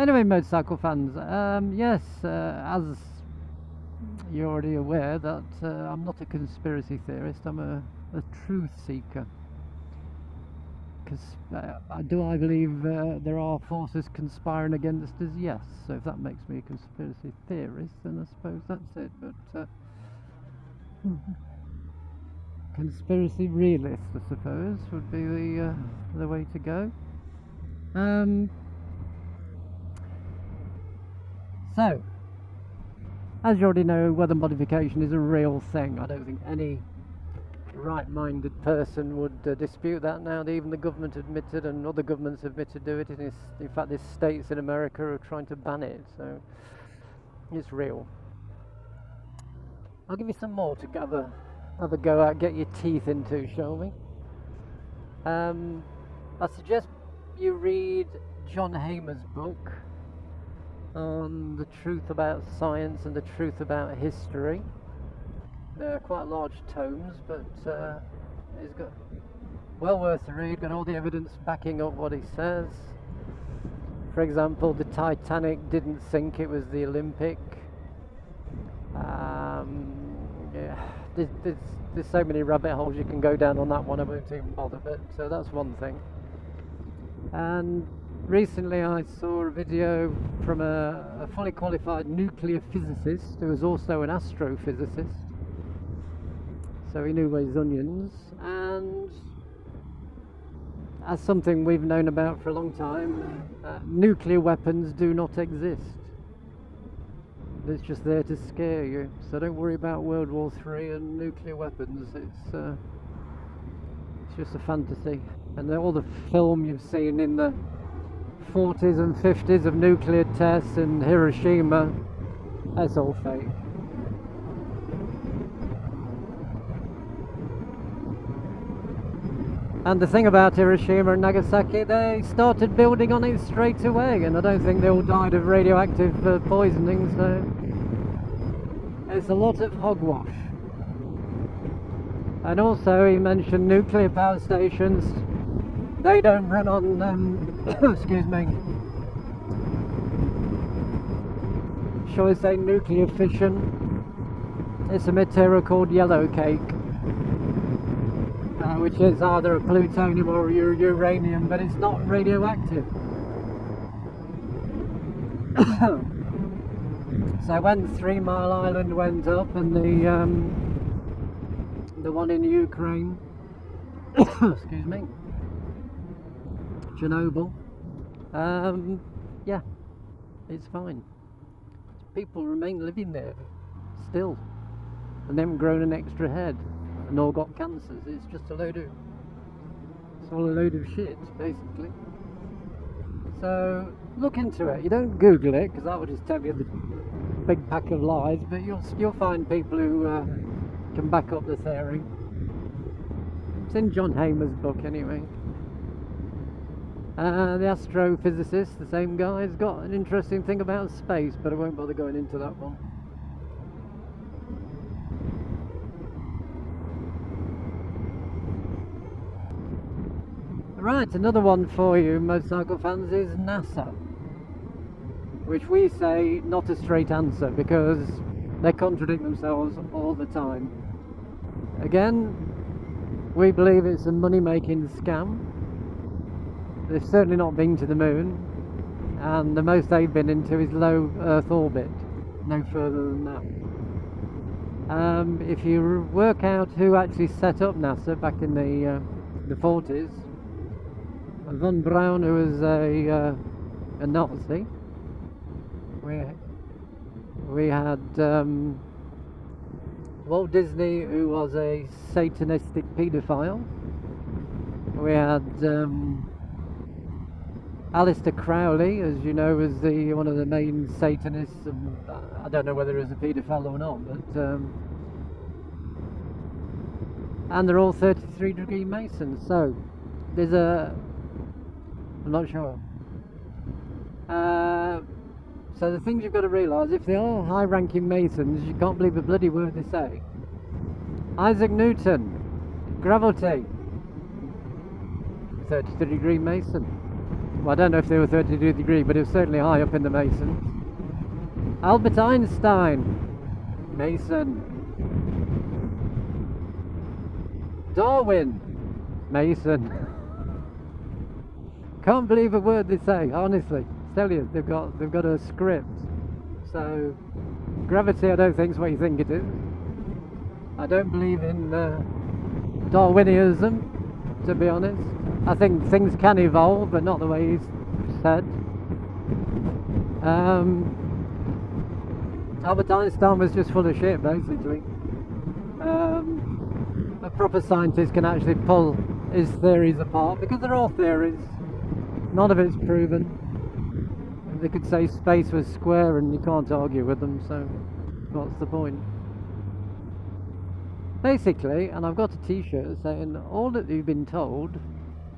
Anyway, motorcycle fans, yes, as you're already aware that I'm not a conspiracy theorist, I'm a truth seeker. Do I believe there are forces conspiring against us? Yes. So if that makes me a conspiracy theorist, then I suppose that's it. But conspiracy realist, I suppose, would be the way to go. So, as you already know, weather modification is a real thing. I don't think any right-minded person would dispute that now. Even the government admitted, and other governments admitted to it. In fact, there's states in America are trying to ban it, so it's real. I'll give you some more to have a go at, get your teeth into, shall we? I suggest you read John Hamer's book on the truth about science and the truth about history. They're quite large tomes, but it's got well worth the read. Got all the evidence backing up what he says. For example, the Titanic didn't sink; it was the Olympic. Yeah, there's so many rabbit holes you can go down on that one. I won't even bother. But so that's one thing. And recently, I saw a video from a fully qualified nuclear physicist who was also an astrophysicist. So he knew his onions, and as something we've known about for a long time, nuclear weapons do not exist. It's just there to scare you, so don't worry about World War III and nuclear weapons. It's just a fantasy, and all the film you've seen in the 40s and 50s of nuclear tests in Hiroshima, that's all fake. And the thing about Hiroshima and Nagasaki, they started building on it straight away, and I don't think they all died of radioactive poisoning, so it's a lot of hogwash. And also he mentioned nuclear power stations. They don't run on, excuse me, shall I say nuclear fission. It's a material called yellow cake, which is either a plutonium or uranium, but it's not radioactive. So when 3 Mile Island went up and the one in Ukraine, excuse me, Chernobyl, yeah, it's fine. People remain living there still, and they haven't grown an extra head and all got cancers. It's just it's all a load of shit, basically. So look into it. You don't Google it, because that will just tell you the big pack of lies, but you'll find people who can back up the theory. It's in John Hamer's book anyway. The astrophysicist, the same guy, has got an interesting thing about space, but I won't bother going into that one. Right, another one for you motorcycle fans is NASA, which we say not a straight answer because they contradict themselves all the time. Again, we believe it's a money-making scam. They've certainly not been to the moon, and the most they've been into is low Earth orbit, no further than that. If you work out who actually set up NASA back in the 40s, Von Braun, who was a Nazi. We had Walt Disney, who was a satanistic paedophile. We had Aleister Crowley, as you know, was one of the main Satanists. I don't know whether he was a paedophile or not, but and they're all 33-degree Masons. So there's I'm not sure. So the things you've got to realise, if they are high-ranking Masons, you can't believe a bloody word they say. Isaac Newton, gravity, 33-degree Mason. Well, I don't know if they were 32 degree, but it was certainly high up in the Masons. Albert Einstein, Mason. Darwin, Mason. Can't believe a word they say, honestly. Tell you, they've got a script. So gravity, I don't think is what you think it is. I don't believe in Darwinism, to be honest. I think things can evolve, but not the way he's said. Albert Einstein was just full of shit, basically. A proper scientist can actually pull his theories apart, because they're all theories. None of it's proven. They could say space was square and you can't argue with them, so what's the point? Basically, and I've got a t-shirt saying all that you've been told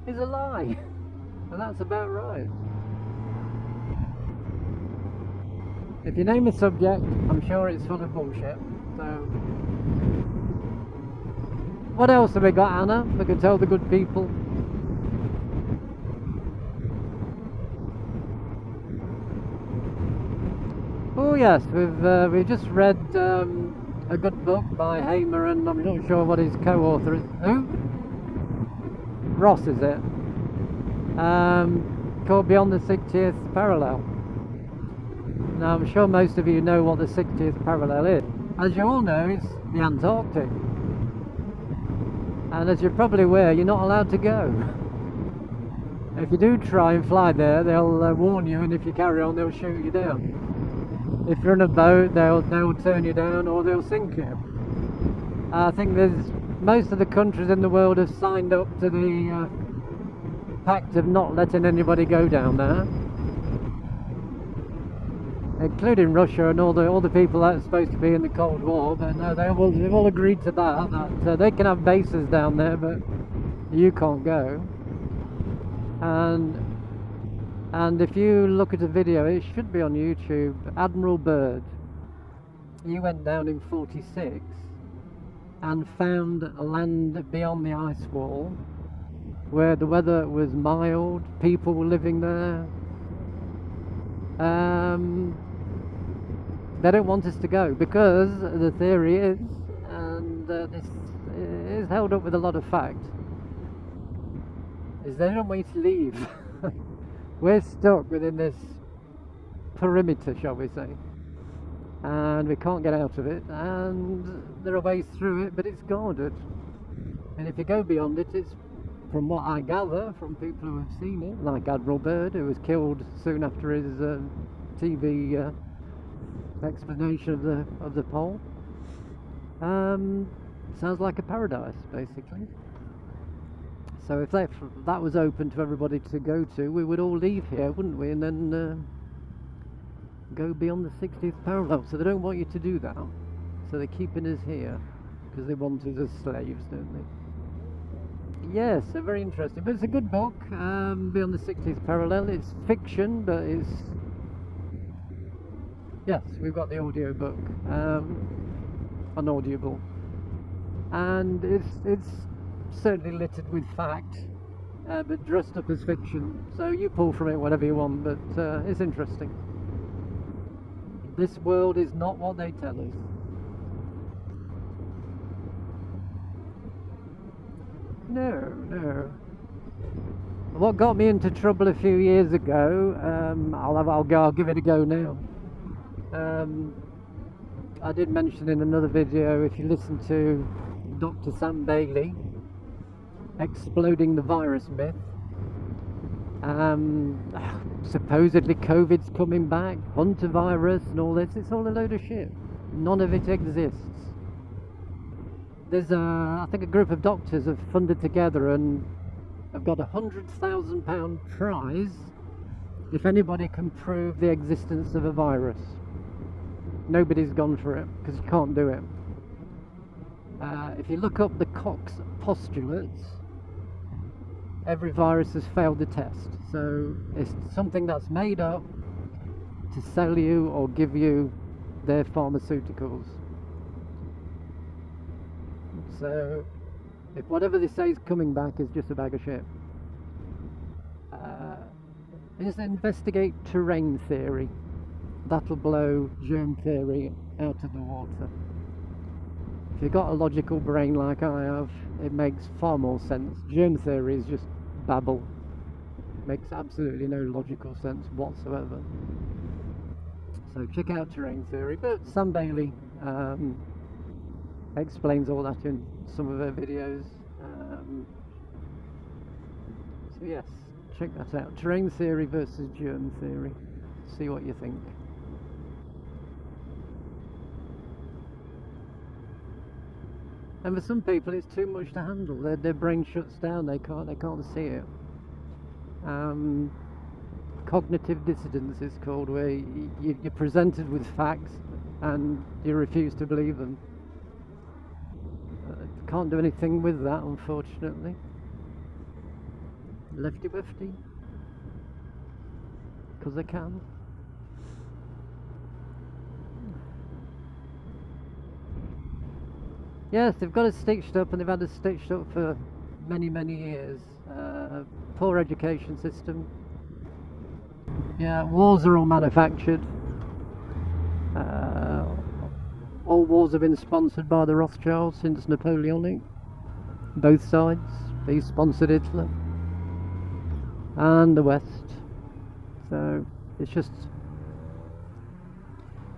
is a lie. And that's about right. If you name a subject, I'm sure it's full of bullshit. So what else have we got, Anna? We can tell the good people. Oh yes, we've just read a good book by Hamer, and I'm not sure what his co-author is. Who? Ross, is it? Called Beyond the 60th Parallel. Now I'm sure most of you know what the 60th parallel is. As you all know, it's the Antarctic. And as you're probably aware, you're not allowed to go. If you do try and fly there, they'll warn you, and if you carry on, they'll shoot you down. If you're in a boat, they'll turn you down, or they'll sink you. I think most of the countries in the world have signed up to the pact of not letting anybody go down there, including Russia and all the people that's supposed to be in the Cold War. But no, they've all agreed to that they can have bases down there, but you can't go. And if you look at a video, it should be on YouTube, Admiral Byrd, he went down in 46 and found a land beyond the ice wall where the weather was mild, people were living there. They don't want us to go because the theory is, and this is held up with a lot of fact, is they don't want you to leave. We're stuck within this perimeter, shall we say, and we can't get out of it, and there are ways through it, but it's guarded. And if you go beyond it, it's, from what I gather from people who have seen it, like Admiral Byrd, who was killed soon after his TV explanation of the pole, sounds like a paradise, basically. So if that was open to everybody to go to, we would all leave here, wouldn't we? And then go beyond the 60th parallel. So they don't want you to do that. So they're keeping us here because they want us as slaves, don't they? Yes, so very interesting. But it's a good book, Beyond the 60th Parallel. It's fiction, but it's... Yes, we've got the audio book, on Audible. And it's certainly littered with fact, but dressed up as fiction, so you pull from it whatever you want, but it's interesting. This world is not what they tell us. No. What got me into trouble a few years ago, I'll give it a go now. I did mention in another video, if you listen to Dr. Sam Bailey, Exploding the Virus Myth, supposedly COVID's coming back, Hunter-virus and all this, it's all a load of shit. None of it exists. There's I think a group of doctors have funded together and have got £100,000 prize if anybody can prove the existence of a virus. Nobody's gone for it because you can't do it. If you look up the Koch's postulates, every virus has failed the test. So it's something that's made up to sell you or give you their pharmaceuticals. So if whatever they say is coming back is just a bag of shit. is investigate terrain theory. That'll blow germ theory out of the water. If you've got a logical brain like I have, it makes far more sense. Germ theory is just babble. Makes absolutely no logical sense whatsoever. So check out terrain theory. But Sam Bailey explains all that in some of her videos. So yes, check that out. Terrain theory versus germ theory. See what you think. And for some people, it's too much to handle. Their brain shuts down. They can't see it. Cognitive dissonance is called, where you're presented with facts and you refuse to believe them. Can't do anything with that, unfortunately. Lefty wefty, because they can. Yes, they've got it stitched up, and they've had it stitched up for many years. Poor education system. Yeah, wars are all manufactured. All wars have been sponsored by the Rothschilds since Napoleonic. Both sides. They sponsored Hitler and the West. So it's just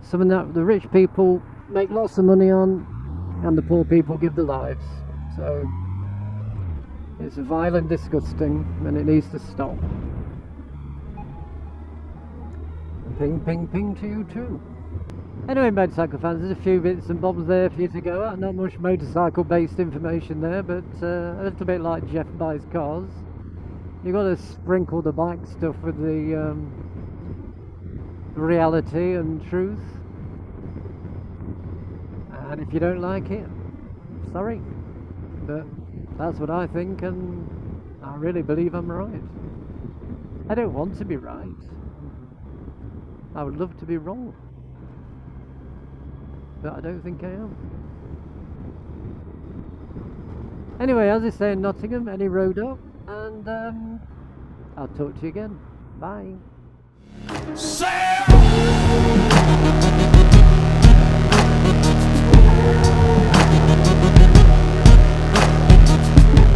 something that the rich people make lots of money on, and the poor people give their lives. So it's vile and disgusting, and it needs to stop. Ping, ping, ping to you too. Anyway, motorcycle fans, there's a few bits and bobs there for you to go at. Not much motorcycle based information there, but a little bit like Jeff buys cars. You've got to sprinkle the bike stuff with the reality and truth. And if you don't like it, sorry, but that's what I think, and I really believe I'm right. I don't want to be right. I would love to be wrong, but I don't think I am. Anyway, as they say in Nottingham, any road up, and I'll talk to you again. Bye.